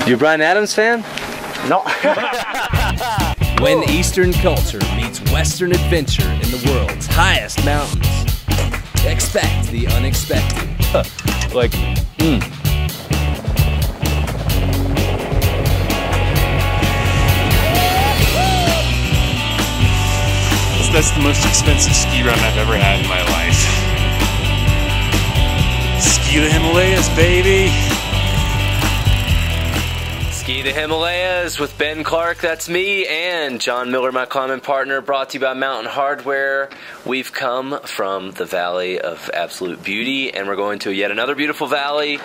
You a Bryan Adams fan? No. When Eastern culture meets Western adventure in the world's highest mountains, expect the unexpected. That's the most expensive ski run I've ever had in my life. Ski the Himalayas, baby! Ski the Himalayas with Ben Clark, that's me, and Jon Miller, my common partner, brought to you by Mountain Hardwear. We've come from the Valley of Absolute Beauty, and we're going to yet another beautiful valley.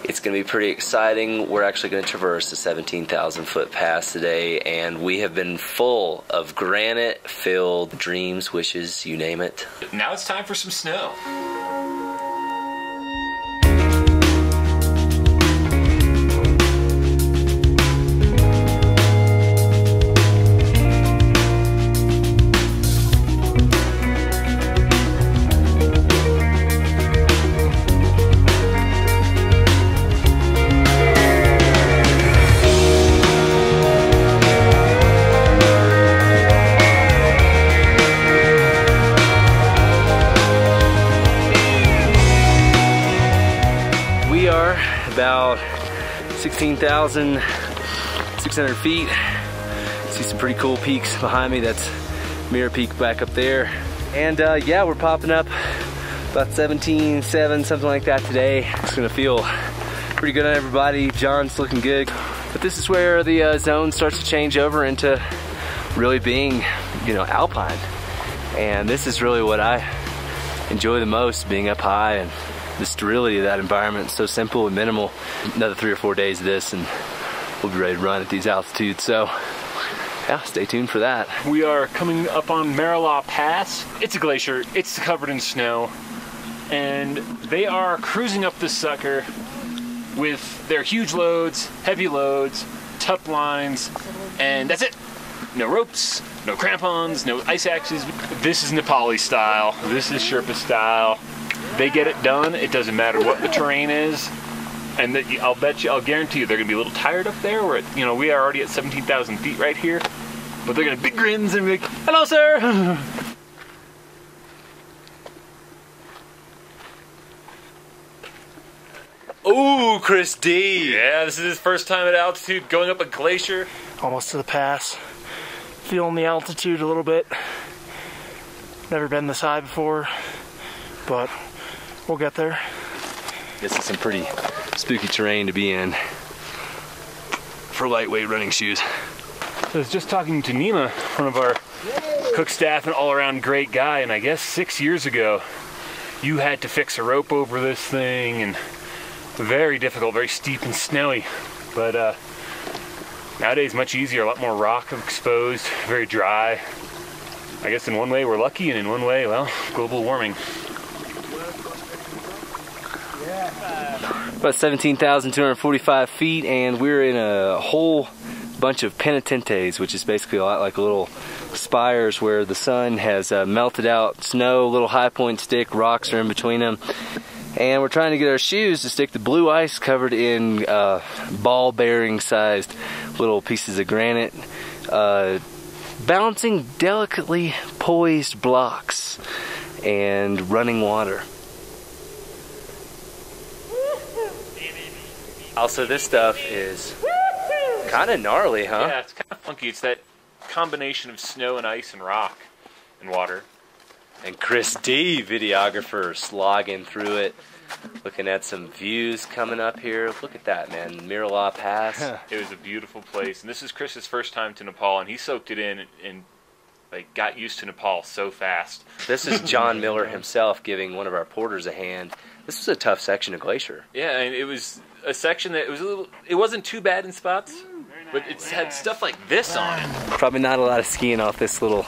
It's going to be pretty exciting. We're actually going to traverse the 17,000 foot pass today, and we have been full of granite-filled dreams, wishes, you name it. Now it's time for some snow. About 16,600 feet. See some pretty cool peaks behind me. That's Mirror Peak back up there. And yeah, we're popping up about 17.7, something like that today. It's gonna feel pretty good on everybody. John's looking good. But this is where the zone starts to change over into really being, you know, alpine. And this is really what I enjoy the most, being up high, and the sterility of that environment is so simple and minimal. Another 3 or 4 days of this and we'll be ready to run at these altitudes. So yeah, stay tuned for that. We are coming up on Marilla Pass. It's a glacier, it's covered in snow, and they are cruising up this sucker with their huge loads, heavy loads, tough lines, and that's it. No ropes, no crampons, no ice axes. This is Nepali style, this is Sherpa style. They get it done. It doesn't matter what the terrain is, and I'll guarantee you they're gonna be a little tired up there. We're at, you know, we are already at 17,000 feet right here, but they're gonna big grins and be like, "Hello, sir." Ooh, Chris D. Yeah, this is his first time at altitude, going up a glacier. Almost to the pass. Feeling the altitude a little bit. Never been this high before, but we'll get there. This is some pretty spooky terrain to be in for lightweight running shoes. I was just talking to Nima, one of our cook staff and all-around great guy, and I guess 6 years ago, you had to fix a rope over this thing, and very difficult, very steep and snowy. But nowadays, much easier, a lot more rock exposed, very dry. I guess in one way we're lucky, and in one way, well, global warming. About 17,245 feet, and we're in a whole bunch of penitentes, which is basically a lot like little spires where the sun has melted out snow, little high point stick, rocks are in between them. And we're trying to get our shoes to stick to blue ice covered in ball bearing sized little pieces of granite, balancing delicately poised blocks and running water. Also, this stuff is kind of gnarly, huh? Yeah, it's kind of funky. It's that combination of snow and ice and rock and water. And Chris D, videographer, slogging through it, looking at some views coming up here. Look at that, man. Marilla Pass. It was a beautiful place. And this is Chris's first time to Nepal, and he soaked it in and like got used to Nepal so fast. This is Jon Miller himself giving one of our porters a hand. This was a tough section of glacier. Yeah, and it was a section that it wasn't too bad in spots, but it had stuff like this on it. Probably not a lot of skiing off this little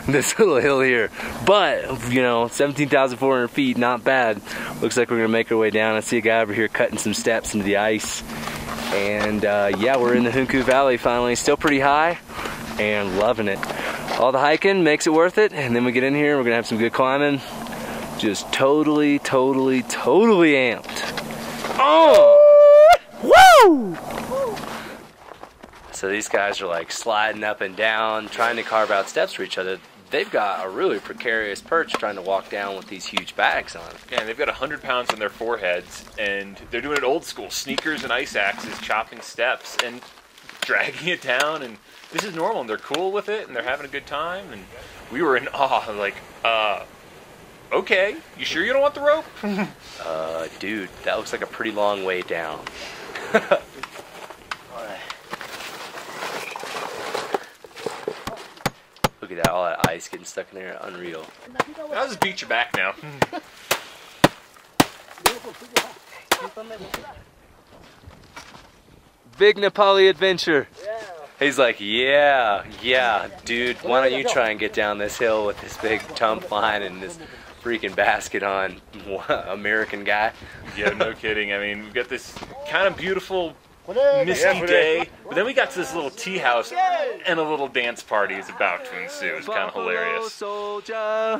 this little hill here, but you know, 17,400 feet, not bad. Looks like we're gonna make our way down. I see a guy over here cutting some steps into the ice, and yeah, we're in the Hunku Valley finally. Still pretty high and loving it. All the hiking makes it worth it, and then we get in here and we're gonna have some good climbing. Just totally amped. Oh! Woo! So these guys are like sliding up and down, trying to carve out steps for each other. They've got a really precarious perch trying to walk down with these huge bags on. Yeah, and they've got 100 pounds on their foreheads, and they're doing it old school, sneakers and ice axes, chopping steps and dragging it down, and this is normal, and they're cool with it, and they're having a good time, and we were in awe, like, okay, you sure you don't want the rope? Dude, that looks like a pretty long way down. Look at that, all that ice getting stuck in there, unreal. I'll just beat your back now. Big Nepali adventure. He's like, yeah, dude, why don't you try and get down this hill with this big tump line and this freaking basket on, American guy. Yeah, no kidding. I mean, we've got this kind of beautiful misty day, but then we got to this little tea house, and a little dance party is about to ensue. It's kind of hilarious. Soldier.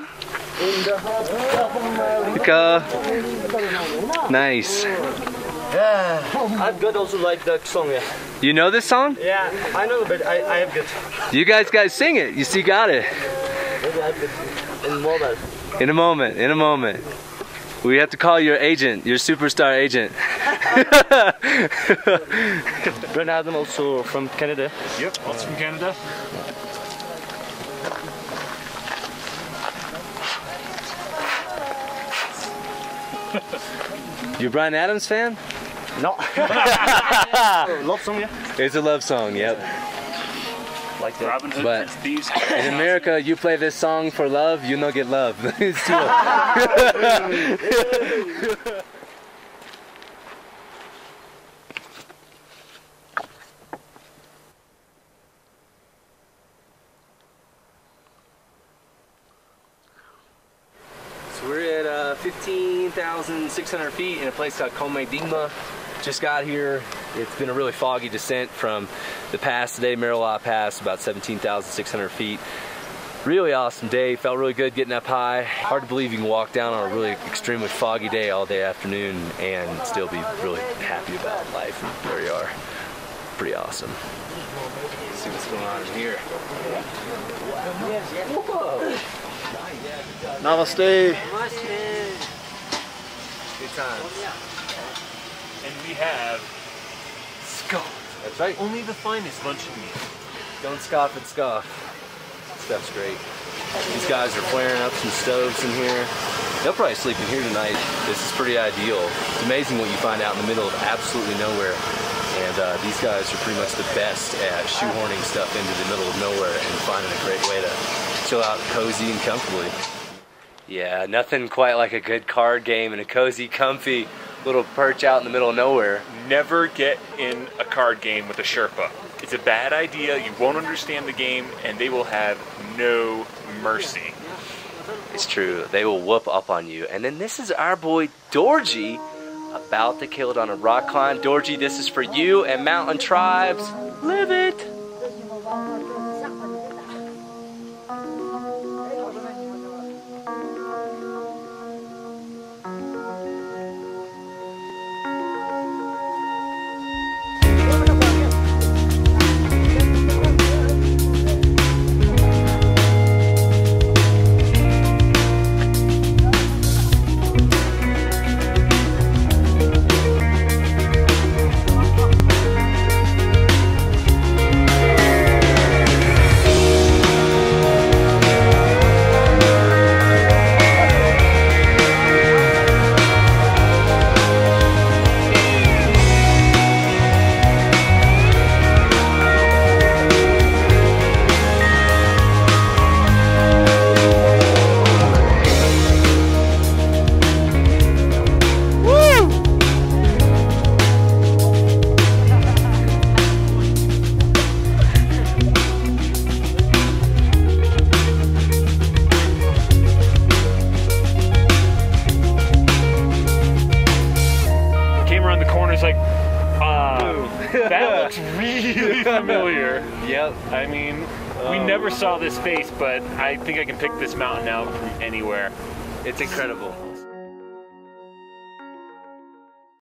Nice. Yeah, I've got also like that song, yeah. You know this song? Yeah, I know, but I have good. You guys sing it. You see, got it. Maybe I have good in mobile. In a moment. We have to call your agent, your superstar agent. Bryan Adams also from Canada. Yep, also from Canada. You a Bryan Adams fan? No. Love song, yeah. It's a love song, yep. Like that. Robin Hood But for thieves. in America, you play this song for love, you no get love. It's too So we're at 15,600 feet in a place called Komedingma. Just got here. It's been a really foggy descent from the pass today, Marilla Pass, about 17,600 feet. Really awesome day. Felt really good getting up high. Hard to believe you can walk down on a really extremely foggy day all day afternoon and still be really happy about life and where you are. Pretty awesome. Let's see what's going on in here. Whoa. Namaste. Good times. And we have scoff. That's right. Only the finest luncheon meat. Don't scoff at scoff. Stuff's great. These guys are flaring up some stoves in here. They'll probably sleep in here tonight. This is pretty ideal. It's amazing what you find out in the middle of absolutely nowhere. And these guys are pretty much the best at shoehorning stuff into the middle of nowhere and finding a great way to chill out cozy and comfortably. Yeah, nothing quite like a good card game and a cozy, comfy little perch out in the middle of nowhere. Never get in a card game with a Sherpa. It's a bad idea, you won't understand the game, and they will have no mercy. It's true, they will whoop up on you. And then this is our boy Dorji, about to kill it on a rock climb. Dorji, this is for you and mountain tribes. Live it! That looks really familiar. Yep. I mean, we never saw this face, but I think I can pick this mountain out from anywhere. It's incredible.